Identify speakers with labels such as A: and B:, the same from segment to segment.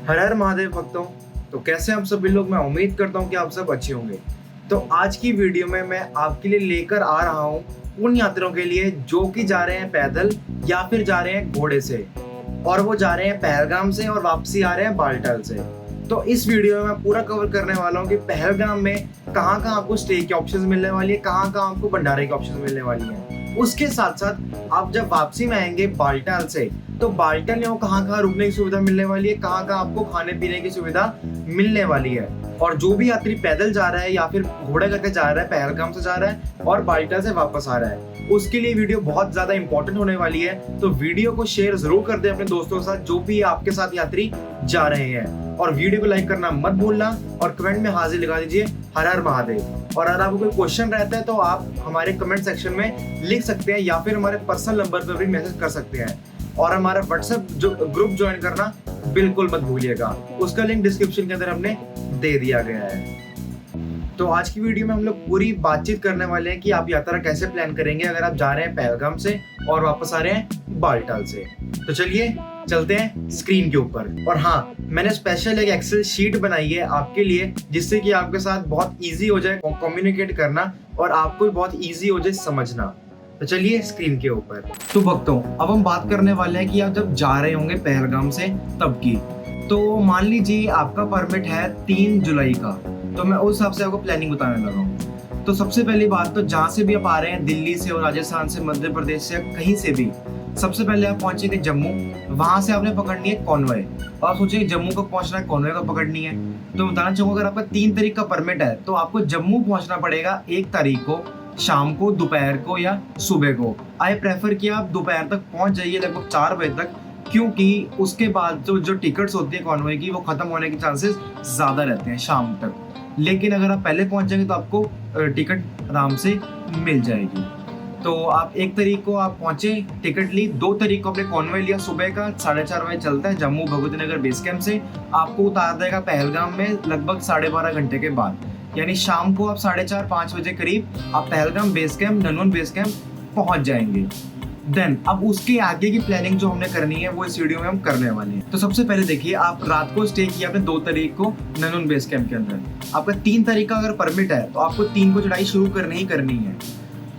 A: हर हर महादेव भक्तों। तो कैसे आप सभी लोग, मैं उम्मीद करता हूँ कि आप सब अच्छे होंगे। तो आज की वीडियो में मैं आपके लिए लेकर आ रहा हूँ उन यात्रियों के लिए जो कि जा रहे हैं पैदल या फिर जा रहे हैं घोड़े से, और वो जा रहे हैं पहलगाम से और वापसी आ रहे हैं बालटाल से। तो इस वीडियो में मैं पूरा कवर करने वाला हूँ कि पहलगाम में कहाँ कहाँ आपको स्टे की ऑप्शंस मिलने वाली है, कहाँ कहाँ आपको भंडारे की ऑप्शंस मिलने वाली है। उसके साथ साथ आप जब वापसी में आएंगे बालटाल से, तो बालटाल में कहाँ कहाँ रुकने की सुविधा मिलने वाली है, कहाँ कहाँ आपको खाने पीने की सुविधा मिलने वाली है। और जो भी यात्री पैदल जा रहा है या फिर घोड़े करके जा रहा है, पहलगाम से जा रहा है और बालटाल से वापस आ रहा है, उसके लिए वीडियो बहुत ज्यादा इंपॉर्टेंट होने वाली है। तो वीडियो को शेयर जरूर कर दे अपने दोस्तों के साथ जो भी आपके साथ यात्री जा रहे हैं, और वीडियो को लाइक करना मत भूलना और कमेंट में हाजिर लगा दीजिए हर हर महादेव। और अगर आपको कोई क्वेश्चन रहता है तो आप हमारे कमेंट सेक्शन में लिख सकते हैं या फिर हमारे पर्सनल नंबर पर भी मैसेज कर सकते हैं। और हमारा व्हाट्सएप जो ग्रुप ज्वाइन करना बिल्कुल मत भूलिएगा, उसका लिंक डिस्क्रिप्शन के अंदर हमने दे दिया गया है। तो आज की वीडियो में हम लोग पूरी बातचीत करने वाले हैं कि आप यात्रा कैसे प्लान करेंगे अगर आप जा रहे हैं पहलगाम से और वापस आ रहे हैं बालटाल से। तो चलिए चलते हैं स्क्रीन के ऊपर। और हाँ, मैंने स्पेशल एक एक्सेल शीट बनाई है आपके लिए, जिससे कि आपके साथ बहुत इजी हो जाए कम्युनिकेट करना और आपको भी बहुत इजी हो जाए समझना। तो चलिए स्क्रीन के ऊपर। तो भक्तों, अब हम बात करने वाले हैं कि आप जब जा रहे होंगे पहलगाम से तब की। तो मान लीजिए आपका परमिट है 3 जुलाई का, तो मैं उस हिसाब से आपको प्लानिंग बताने लगा हूँ। तो सबसे पहली बात, तो जहाँ से भी आप आ रहे हैं, दिल्ली से और राजस्थान से, मध्य प्रदेश से, कहीं से भी, सबसे पहले आप पहुंचेंगे जम्मू। वहां से आपने पकड़नी है कॉन्वॉय। और आप सोचेंगे जम्मू कब पहुंचना है, कॉन्वॉय कब पकड़नी है। तो बताना चाहूंगा, अगर आपका 3 तारीख का परमिट है तो आपको जम्मू पहुंचना पड़ेगा 1 तारीख को शाम को, दोपहर को या सुबह को। आई प्रेफर कि आप दोपहर तक पहुंच जाइए, लगभग 4 बजे तक, क्योंकि उसके बाद जो टिकट्स होती है कॉन्वॉय की, वो खत्म होने के चांसेस ज्यादा रहते हैं शाम तक। लेकिन अगर आप पहले पहुंच जाएंगे तो आपको टिकट आराम से मिल जाएगी। तो आप 1 तारीख को आप पहुंचे, टिकट ली, 2 तारीख को आपने कॉन्वॉय लिया, सुबह का 4:30 बजे चलता है जम्मू भगवती नगर बेस कैंप से, आपको उतार देगा पहलगाम में लगभग 12.5 घंटे के बाद। यानी शाम को आप 4:30-5 बजे करीब आप Pahalgam base camp, Nunwan base camp पहुंच जाएंगे। देन अब उसके आगे की प्लानिंग जो हमने करनी है वो इस वीडियो में हम करने वाले हैं। तो सबसे पहले देखिए, आप रात को स्टे किया आपने 2 तारीख को ननवन बेस कैंप के अंदर। आपका 3 तारीख का अगर परमिट है तो आपको 3 को चढ़ाई शुरू करनी ही करनी है।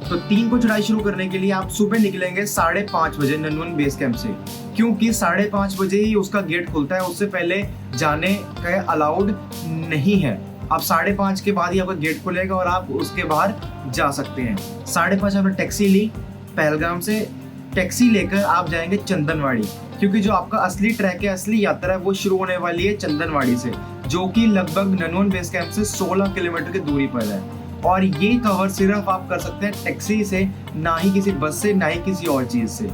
A: तो 3 को चढ़ाई शुरू करने के लिए आप सुबह निकलेंगे 5:30 बजे ननवन बेस कैंप से, क्योंकि 5:30 बजे ही उसका गेट खुलता है, उससे पहले जाने का अलाउड नहीं है। आप 5:30 के बाद ही आपका गेट खुलेगा और आप उसके बाहर जा सकते हैं। 5:30 आपने टैक्सी ली पहलगाम से, टैक्सी लेकर आप जाएंगे चंदनवाड़ी, क्योंकि जो आपका असली ट्रैक है, असली यात्रा है, वो शुरू होने वाली है चंदनवाड़ी से, जो कि लगभग ननवन बेस कैंप से 16 किलोमीटर की दूरी पर है। और ये कवर सिर्फ आप कर सकते हैं टैक्सी से, ना ही किसी बस से, ना ही किसी और चीज से।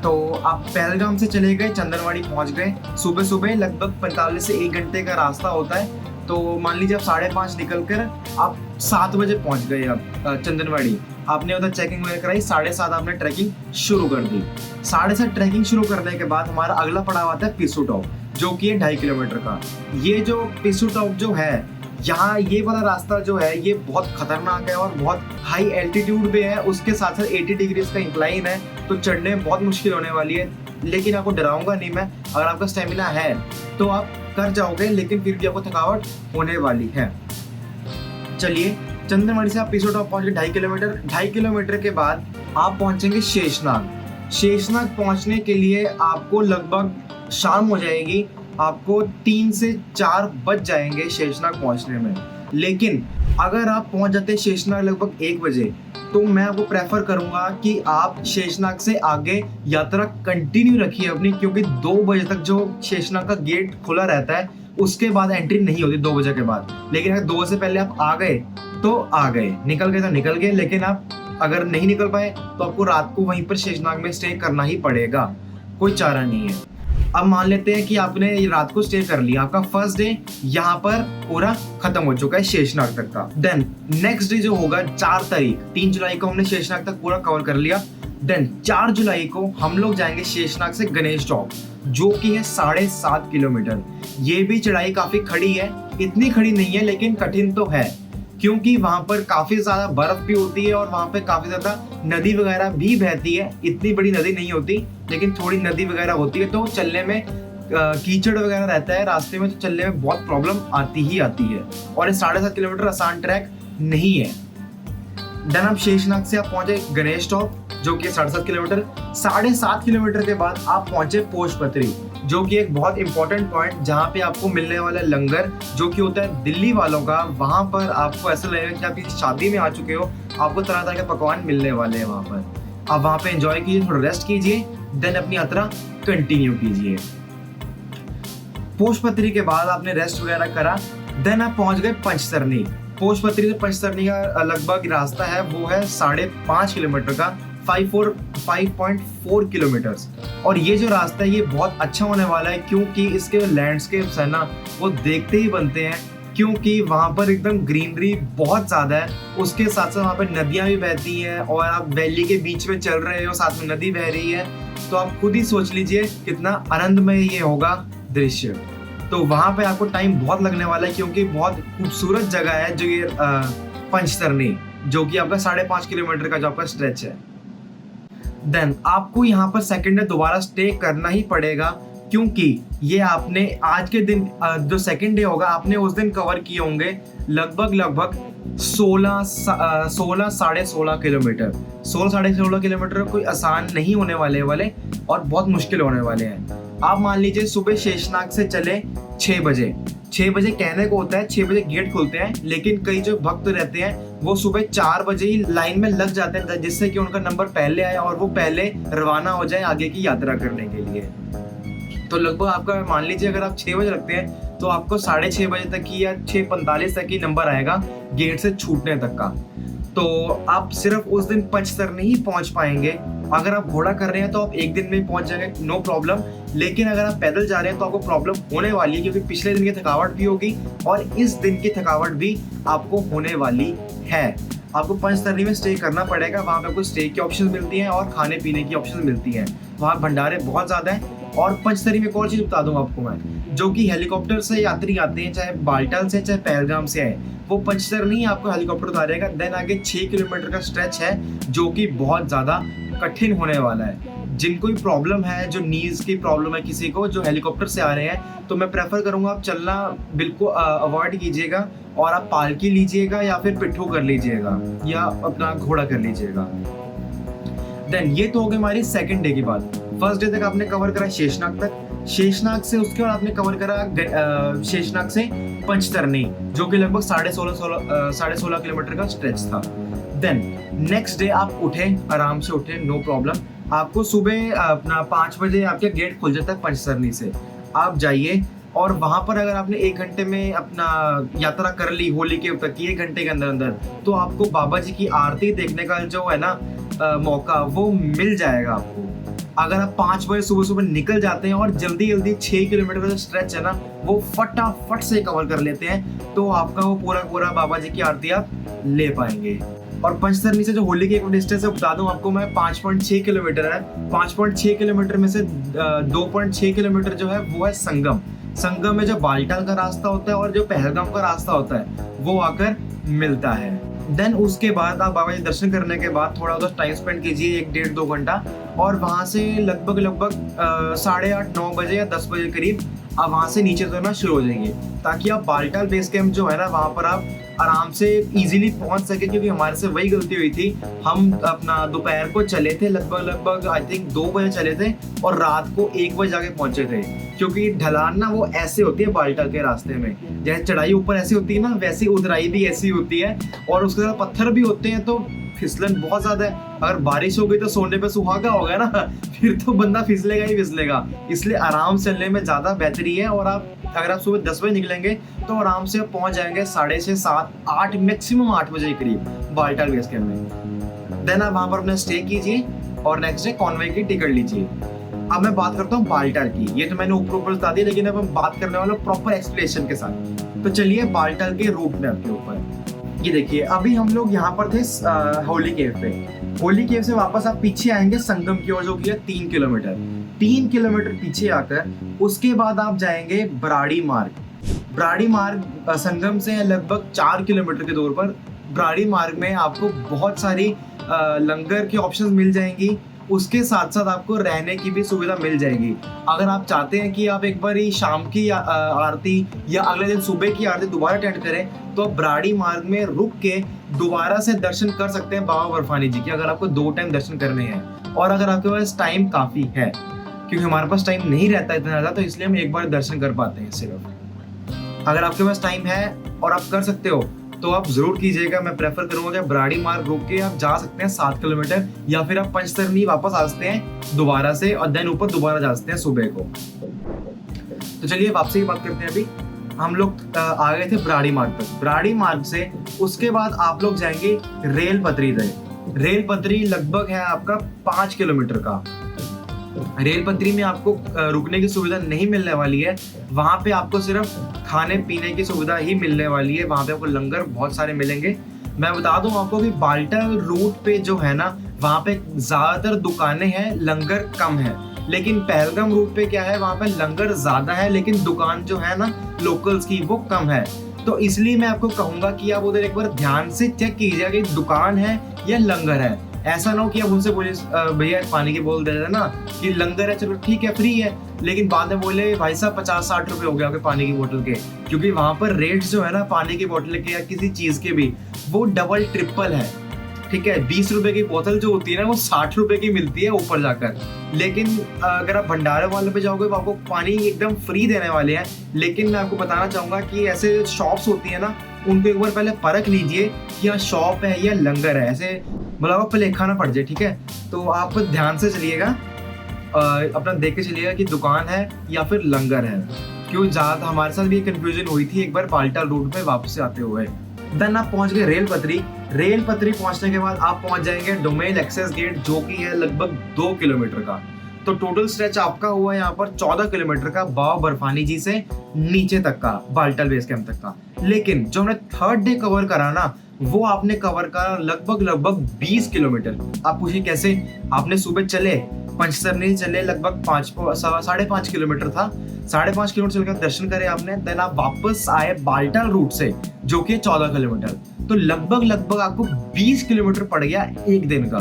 A: तो आप पहलगाम से चले गए, चंदनवाड़ी पहुंच गए, सुबह सुबह लगभग 45 से 1 घंटे का रास्ता होता है। तो मान लीजिए आप 5:30 निकल कर आप 7 बजे पहुंच गए आप चंदनवाड़ी। आपने उधर चेकिंग वगैरह कराई, 7:30 आपने ट्रैकिंग शुरू कर दी। 7:30 ट्रैकिंग शुरू करने के बाद हमारा अगला पड़ाव आता है पिसू टॉप, जो कि है 2.5 किलोमीटर का। ये जो पिसू टॉप जो है, यहाँ ये वाला रास्ता जो है ये बहुत खतरनाक है और बहुत हाई एल्टीट्यूड पे है, उसके साथ साथ 80 डिग्री का इंक्लाइन है, तो चढ़ने में बहुत मुश्किल होने वाली है। लेकिन आपको डराऊंगा नहीं मैं, अगर आपका स्टेमिना है तो आप कर जाओगे, लेकिन फिर भी आपको थकावट होने वाली है। चलिए, चंदनवाड़ी से आप पिसू टॉप पहुंच गए 2.5 किलोमीटर। 2.5 किलोमीटर के बाद आप पहुंचेंगे शेषनाग। शेषनाग पहुंचने के लिए आपको लगभग शाम हो जाएगी, आपको 3 से 4 बज जाएंगे शेषनाग पहुंचने में। लेकिन अगर आप पहुंच जाते हैं शेषनाग लगभग 1 बजे, तो मैं आपको प्रेफर करूंगा कि आप शेषनाग से आगे यात्रा कंटिन्यू रखिए अपनी, क्योंकि 2 बजे तक जो शेषनाग का गेट खुला रहता है, उसके बाद एंट्री नहीं होती 2 बजे के बाद। लेकिन अगर 2 बजे से पहले आप आ गए तो आ गए, निकल गए तो निकल गए। लेकिन आप अगर नहीं निकल पाए तो आपको रात को वहीं पर शेषनाग में स्टे करना ही पड़ेगा, कोई चारा नहीं है। अब मान लेते हैं कि आपने रात को स्टे कर लिया, आपका फर्स्ट डे यहाँ पर पूरा खत्म हो चुका है शेषनाग तक का। देन नेक्स्ट डे जो होगा 4 तारीख, 3 जुलाई को हमने शेषनाग तक पूरा कवर कर लिया। देन 4 जुलाई को हम लोग जाएंगे शेषनाग से गणेश चौक, जो कि है 7.5 किलोमीटर। ये भी चढ़ाई काफी खड़ी है, इतनी खड़ी नहीं है लेकिन कठिन तो है, क्योंकि वहां पर काफी ज्यादा बर्फ भी होती है और वहां पे काफी ज्यादा नदी वगैरह भी बहती है। इतनी बड़ी नदी नहीं होती लेकिन थोड़ी नदी वगैरह होती है, तो चलने में कीचड़ वगैरह रहता है रास्ते में, तो चलने में बहुत प्रॉब्लम आती ही आती है। और ये 7.5 किलोमीटर आसान ट्रैक नहीं है। देन आप शेषनाग से आप पहुंचे गणेश टॉप, जो कि 7.5 किलोमीटर। 7.5 किलोमीटर के बाद आप पहुंचे पोशपत्री, जो कि एक बहुत इंपॉर्टेंट पॉइंट, जहाँ पे आपको मिलने वाला लंगर जो कि होता है दिल्ली वालों का। वहाँ पर आपको ऐसा लगेगा कि आप किसी शादी में आ चुके हो, आपको तरह तरह के पकवान मिलने वाले हैं वहाँ पर। आप वहाँ पे एंजॉय कीजिए, थोड़ा रेस्ट कीजिए, देन अपनी यात्रा कंटिन्यू कीजिए। पोशपत्री के बाद आपने रेस्ट वगैरह करा, देन आप पहुंच गए पंचतरनी। पोशपत्री से पंचतरनी का लगभग रास्ता है वो है 5.5 किलोमीटर का, 5.4 किलोमीटर्स। और ये जो रास्ता है ये बहुत अच्छा होने वाला है, क्योंकि इसके लैंडस्केप्स है ना वो देखते ही बनते हैं, क्योंकि वहाँ पर एकदम ग्रीनरी बहुत ज़्यादा है। उसके साथ साथ वहाँ पर नदियाँ भी बहती हैं, और आप वैली के बीच में चल रहे हो, साथ में नदी बह रही है, तो आप खुद ही सोच लीजिए कितना आनंदमय ये होगा दृश्य। तो वहाँ पे आपको टाइम बहुत लगने वाला है, क्योंकि बहुत खूबसूरत जगह है जो ये पंचतरनी, जो कि आपका 5.5 किलोमीटर का जो आपका स्ट्रेच है। देन आपको यहाँ पर सेकंड डे दोबारा स्टे करना ही पड़ेगा, क्योंकि ये आपने आज के दिन जो सेकंड डे होगा आपने उस दिन कवर किए होंगे लगभग 16 साढ़े 16 किलोमीटर। 16 किलोमीटर कोई आसान नहीं होने वाले और बहुत मुश्किल होने वाले हैं। आप मान लीजिए सुबह शेषनाग से चले 6 बजे। 6 बजे कहने को होता है 6 बजे गेट खुलते हैं, लेकिन कई जो भक्त रहते हैं वो सुबह 4 बजे ही लाइन में लग जाते हैं, जिससे कि उनका नंबर पहले आए और वो पहले रवाना हो जाए आगे की यात्रा करने के लिए। तो लगभग आपका मान लीजिए अगर आप 6 बजे रखते हैं तो आपको 6:30 बजे तक की या 6:45 तक की नंबर आएगा गेट से छूटने तक का। तो आप सिर्फ उस दिन पंचतरनी ही पहुंच पाएंगे। अगर आप घोड़ा कर रहे हैं तो आप एक दिन में पहुंच जाएंगे, नो प्रॉब्लम। लेकिन अगर आप पैदल जा रहे हैं तो आपको प्रॉब्लम होने वाली है, क्योंकि पिछले दिन की थकावट भी होगी और इस दिन की थकावट भी आपको होने वाली है। आपको पंचतरनी में स्टे करना पड़ेगा। वहाँ पे आपको स्टे की ऑप्शन मिलती हैं और खाने पीने की ऑप्शन मिलती हैं। वहाँ भंडारे बहुत ज़्यादा हैं। और पंचतरनी में एक और चीज़ बता दूँ आपको मैं, जो कि हेलीकॉप्टर से यात्री आते हैं, चाहे बाल्टाल से चाहे पहलगाम से आए, वो पंचतरनी आपको हेलीकॉप्टर उतारेगा। देन आगे 6 किलोमीटर का स्ट्रेच है जो कि बहुत ज़्यादा कठिन होने वाला है। जिनको भी प्रॉब्लम है, जो नीज की प्रॉब्लम है किसी को, जो हेलीकॉप्टर से आ रहे हैं, तो मैं प्रेफर करूँगा आप चलना बिल्कुल अवॉइड कीजिएगा और आप पालकी लीजिएगा या फिर पिट्ठू कर लीजिएगा या अपना घोड़ा कर लीजिएगा। देन ये तो हो गई हमारी सेकंड डे की बात। फर्स्ट डे तक आपने कवर करा शेषनाग तक। शेषनाग से उसके बाद आपने कवर करा शेषनाग से पंचतरनी, जो कि लगभग 16.5 किलोमीटर का स्ट्रेच था। देन नेक्स्ट डे आप उठे, आराम से उठे, नो प्रॉब्लम। आपको सुबह अपना 5 बजे आपके गेट खुल जाता है पंचतरनी से। आप जाइए और वहाँ पर अगर आपने 1 घंटे में अपना यात्रा कर ली होली के तक की, 1 घंटे के अंदर तो आपको बाबा जी की आरती देखने का जो है ना मौका वो मिल जाएगा आपको। अगर आप 5 बजे सुबह निकल जाते हैं और जल्दी 6 किलोमीटर का जो स्ट्रेच है ना वो फटाफट से कवर कर लेते हैं, तो आपका वो पूरा बाबा जी की आरती आप ले पाएंगे। और पंचतरनी से जो होली की एक डिस्टेंस है बता दूं आपको मैं, 5.6 किलोमीटर है। 5.6 किलोमीटर में से 2.6 किलोमीटर जो है वो है संगम। संगम में जो बाल्टाल का रास्ता होता है और जो पहलगाम का रास्ता होता है वो आकर मिलता है। देन उसके बाद आप बाबा जी दर्शन करने के बाद थोड़ा उधर टाइम स्पेंड कीजिए, 1-1.5-2 घंटा, और वहाँ से लगभग 8:30-9 बजे या 10 बजे करीब आप वहाँ से नीचे उतरना शुरू हो जाएंगे, ताकि आप बाल्टाल बेस कैंप जो है ना वहाँ पर आप आराम से इजीली पहुँच सके। क्योंकि हमारे से वही गलती हुई थी, हम अपना दोपहर को चले थे लगभग आई थिंक 2 बजे चले थे और रात को 1 बजे जाके पहुँचे थे। क्योंकि ढलान ना वो ऐसे होती है बाल्टाल के रास्ते में, जैसे चढ़ाई ऊपर ऐसी होती है ना वैसी उतराई भी ऐसी होती है, और उसके साथ पत्थर भी होते हैं, तो फिसलन बहुत ज्यादा है। अगर बारिश हो गई तो सोने पे सुहागा होगा ना, फिर तो बंदा फिसलेगा ही फिसलेगा। इसलिए आराम से चलने में ज्यादा बेहतरी है। और अगर आप सुबह 10 बजे निकलेंगे तो आराम से पहुंच जाएंगे 6:30, 7, 8 मैक्सिमम 8 बजे के करीब बाल्टाल बेस कैंप में। देन आप वहां पर अपना स्टे कीजिए और नेक्स्ट डे कॉन्वे की टिकट लीजिए। अब मैं बात करता हूँ बाल्टाल की। ये तो मैंने ऊपर बता दिया, लेकिन अब हम बात करने वाले प्रॉपर एक्सप्लेनेशन के साथ। तो चलिए बाल्टाल के रूट मैप के ऊपर ये देखिए, अभी हम लोग यहाँ पर थे होली केव पे। होली केव से वापस आप पीछे आएंगे संगम की ओर, जो कि है 3 किलोमीटर। 3 किलोमीटर पीछे आकर उसके बाद आप जाएंगे बराड़ी मार्ग। बराड़ी मार्ग संगम से लगभग 4 किलोमीटर के दूर पर। बराड़ी मार्ग में आपको बहुत सारी लंगर की ऑप्शंस मिल जाएंगी। उसके साथ साथ आपको रहने की भी सुविधा मिल जाएगी। अगर आप चाहते हैं कि आप एक बार ही शाम की आरती या अगले दिन सुबह की आरती दोबारा अटेंड करें, तो आप ब्राड़ी मार्ग में रुक के दोबारा से दर्शन कर सकते हैं बाबा बर्फानी जी के, अगर आपको 2 टाइम दर्शन करने हैं और अगर आपके पास टाइम काफ़ी है, क्योंकि हमारे पास टाइम नहीं रहता इतना ज़्यादा, तो इसलिए हम एक बार दर्शन कर पाते हैं सिर्फ। अगर आपके पास टाइम है और आप कर सकते हो तो आप जरूर कीजिएगा। मैं प्रेफर करूंगा कि ब्राड़ी मार्ग रोक के आप जा सकते हैं 7 किलोमीटर, या फिर आप पंचतरनी वापस आ सकते हैं दोबारा से और देन ऊपर दोबारा जा सकते हैं सुबह को। तो चलिए वापसी की बात करते हैं। अभी हम लोग आ गए थे ब्राड़ी मार्ग तक। ब्राड़ी मार्ग से उसके बाद आप लोग जाएंगे रेल पटरी तक। रेल पटरी लगभग है आपका 5 किलोमीटर का। रेल पटरी में आपको रुकने की सुविधा नहीं मिलने वाली है, वहाँ पे आपको सिर्फ खाने पीने की सुविधा ही मिलने वाली है। वहाँ पे आपको लंगर बहुत सारे मिलेंगे। मैं बता दूं आपको कि बाल्टाल रूट पे जो है ना, वहाँ पे ज़्यादातर दुकानें हैं, लंगर कम है। लेकिन पहलगाम रूट पे क्या है, वहाँ पे लंगर ज़्यादा है लेकिन दुकान जो है ना लोकल्स की वो कम है। तो इसलिए मैं आपको कहूँगा कि आप उधर एक बार ध्यान से चेक कीजिएगा कि दुकान है या लंगर है। ऐसा ना हो कि आप उनसे बोले भैया पानी की बोतल दे देना कि लंगर है, चलो ठीक है फ्री है, लेकिन बाद में बोले भाई साहब 50-60 रुपए हो गया आपके पानी की बोतल के। क्योंकि वहाँ पर रेट्स जो है ना पानी की बोतल के या किसी चीज़ के भी, वो डबल ट्रिपल है। ठीक है, 20 रुपए की बोतल जो होती है ना वो 60 रुपए की मिलती है ऊपर जाकर। लेकिन अगर आप भंडारे वाले पे जाओगे तो आपको पानी एकदम फ्री देने वाले हैं। लेकिन मैं आपको बताना चाहूँगा कि ऐसे शॉप्स होती है ना, उनको एक बार पहले परख लीजिए कि यहाँ शॉप है या लंगर है। ऐसे मतलब आप लेखा ना पड़ जाए। ठीक है, तो आप ध्यान से चलिएगा, अपना देख के चलिएगा कि दुकान है या फिर लंगर है। क्यों ज़्यादा हमारे साथ भी कंफ्यूजन हुई थी एक बार बाल्टाल रूट पे वापस आते हुए। देन आप पहुंच गए रेल पटरी। रेल पटरी पहुंचने के बाद आप पहुंच जाएंगे डोमेल एक्सेस गेट, जो कि है लगभग 2 किलोमीटर का। तो टोटल स्ट्रेच आपका हुआ यहाँ पर 14 किलोमीटर का, बाबा बर्फानी जी से नीचे तक का, बाल्टाल बेस कैंप तक का। लेकिन जो हमने 3rd डे कवर करा ना, वो आपने कवर करा लगभग 20 किलोमीटर। आप पूछिए कैसे? आपने सुबह चले पंचतरनी चले, लगभग 5.5 किलोमीटर था, 5.5 किलोमीटर चलकर दर्शन करे आपने। देन आप वापस आए बाल्टाल रूट से, जो कि 14 किलोमीटर। तो लगभग आपको 20 किलोमीटर पड़ गया एक दिन का।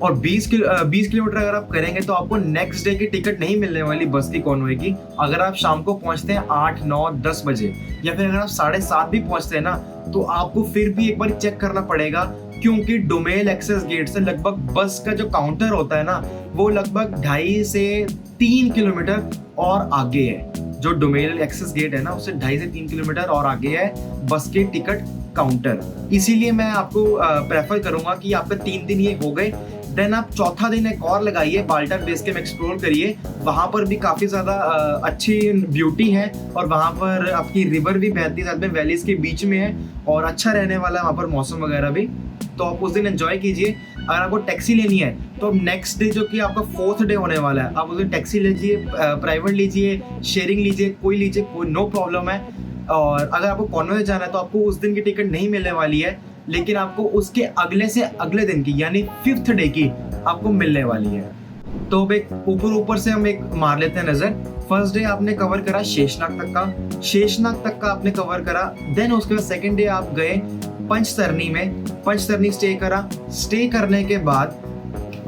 A: और 20 किलोमीटर अगर आप करेंगे तो आपको नेक्स्ट डे की टिकट नहीं मिलने वाली बस की, कॉन्वॉय की। अगर आप शाम को पहुंचते हैं 8, 9, 10 बजे, या फिर अगर आप 7:30 भी पहुंचते हैं ना, तो आपको फिर भी एक बार चेक करना पड़ेगा, क्योंकि डोमेल एक्सेस गेट से लगभग बस का जो काउंटर होता है ना, वो लगभग 2.5 से 3 किलोमीटर और आगे है। जो डोमेल एक्सेस गेट है ना, उससे 2.5 से 3 किलोमीटर और आगे है बस के टिकट काउंटर। इसीलिए मैं आपको प्रेफर करूंगा कि आपके 3 दिन ये हो गए। देन आप चौथा दिन एक और लगाइए, बाल्टाल बेस कैंप एक्सप्लोर करिए। वहाँ पर भी काफ़ी ज़्यादा अच्छी ब्यूटी है और वहाँ पर आपकी रिवर भी बहती है, साथ में वैलीज के बीच में है और अच्छा रहने वाला है वहाँ पर मौसम वगैरह भी। तो आप उस दिन एंजॉय कीजिए। अगर आपको टैक्सी लेनी है तो नेक्स्ट डे जो कि आपका 4th डे होने वाला है, आप उस दिन टैक्सी लीजिए, प्राइवेट लीजिए, शेयरिंग लीजिए, कोई नो प्रॉब्लम है। और अगर आपको कॉन्वॉय जाना है तो आपको उस दिन की टिकट नहीं मिलने वाली है, लेकिन आपको उसके अगले से अगले दिन की यानी 5th डे की आपको मिलने वाली है। तो अब एक ऊपर से हम एक मार लेते हैं नजर। फर्स्ट डे आपने कवर करा शेषनाग तक का आपने कवर करा। देन उसके बाद 2nd डे आप गए पंचतरनी में, पंचतरनी स्टे करने के बाद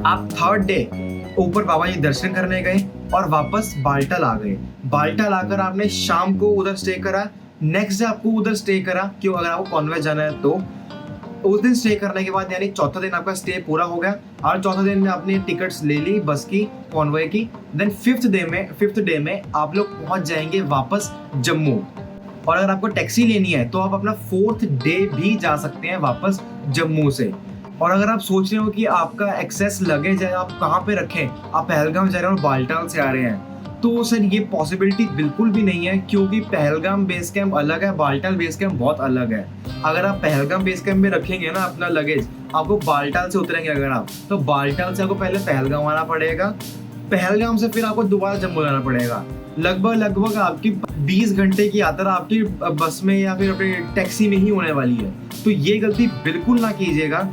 A: आप 3rd डे ऊपर बाबा जी दर्शन करने गए और वापस बाल्टाल आ गए। बाल्टाल आकर आपने शाम को उधर स्टे करा। नेक्स्ट डे आपको उधर स्टे करा, क्यों? अगर आपको कॉन्वॉय जाना है तो उस दिन स्टे करने के बाद यानी चौथा दिन आपका स्टे पूरा हो गया और चौथा दिन में आपने टिकट्स ले ली बस की, कॉन्वॉय की। देन 5th डे में आप लोग पहुंच जाएंगे वापस जम्मू। और अगर आपको टैक्सी लेनी है तो आप अपना 4th डे भी जा सकते हैं वापस जम्मू से। और अगर आप सोच रहे हो कि आपका एक्सेस लगेज है आप कहाँ पे रखें, आप पहलगाम जा रहे हो और बाल्टाल से आ रहे हैं, तो सर ये पॉसिबिलिटी बिल्कुल भी नहीं है, क्योंकि पहलगाम बेस कैंप अलग है, बाल्टाल बेस कैंप बहुत अलग है। अगर आप पहलगाम बेस कैंप में रखेंगे ना अपना लगेज, आपको बाल्टाल से उतरेंगे अगर आप, तो बाल्टाल से आपको पहले पहलगाम आना पड़ेगा, पहलगाम से फिर आपको दोबारा जम्मू जाना पड़ेगा। लगभग आपकी 20 घंटे की यात्रा आपकी बस में या फिर अपनी टैक्सी में ही होने वाली है। तो ये गलती बिल्कुल ना कीजिएगा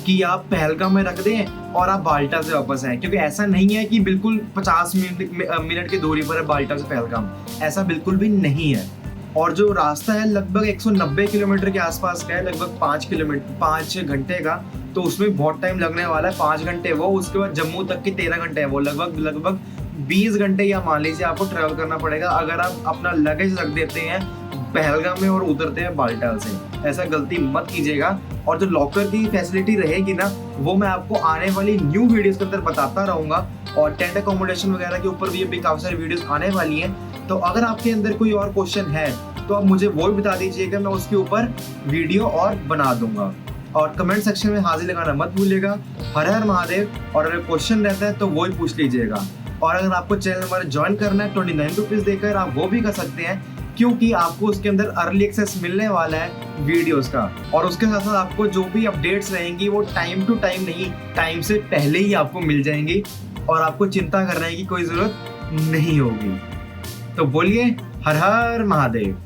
A: कि आप पहलगाम में रख दें और आप बाल्टाल से वापस आए, क्योंकि ऐसा नहीं है कि बिल्कुल 50 मिनट की दूरी पर है बाल्टाल से पहलगाम, ऐसा बिल्कुल भी नहीं है। और जो रास्ता है लगभग 190 किलोमीटर के आसपास का है, लगभग 5 घंटे का। तो उसमें बहुत टाइम लगने वाला है, 5 घंटे वो, उसके बाद जम्मू तक की 13 घंटे है वो, लगभग 20 घंटे या मान लीजिए आपको ट्रैवल करना पड़ेगा अगर आप अपना लगेज रख देते हैं पहलगाम में और उतरते हैं बालटाल से। ऐसा गलती मत कीजिएगा। और जो लॉकर की फैसिलिटी रहेगी ना, वो मैं आपको आने वाली न्यू वीडियोस के अंदर बताता रहूंगा, और टेंट अकोमोडेशन वगैरह के ऊपर भी अभी काफी सारी वीडियोस आने वाली हैं। तो अगर आपके अंदर कोई और क्वेश्चन है तो आप मुझे वो भी बता दीजिएगा, मैं उसके ऊपर वीडियो और बना दूंगा। और कमेंट सेक्शन में हाजिर लगाना मत भूलिएगा। हर हर महादेव। और अगर क्वेश्चन रहता है तो वो ही पूछ लीजिएगा। और अगर आपको चैनल हमारा ज्वाइन करना है 29 रुपीज़ देकर, आप वो भी कर सकते हैं, क्योंकि आपको उसके अंदर अर्ली एक्सेस मिलने वाला है वीडियोस का। और उसके साथ साथ आपको जो भी अपडेट्स रहेंगी वो टाइम टू टाइम नहीं, टाइम से पहले ही आपको मिल जाएंगी, और आपको चिंता करने की कोई ज़रूरत नहीं होगी। तो बोलिए हर हर महादेव।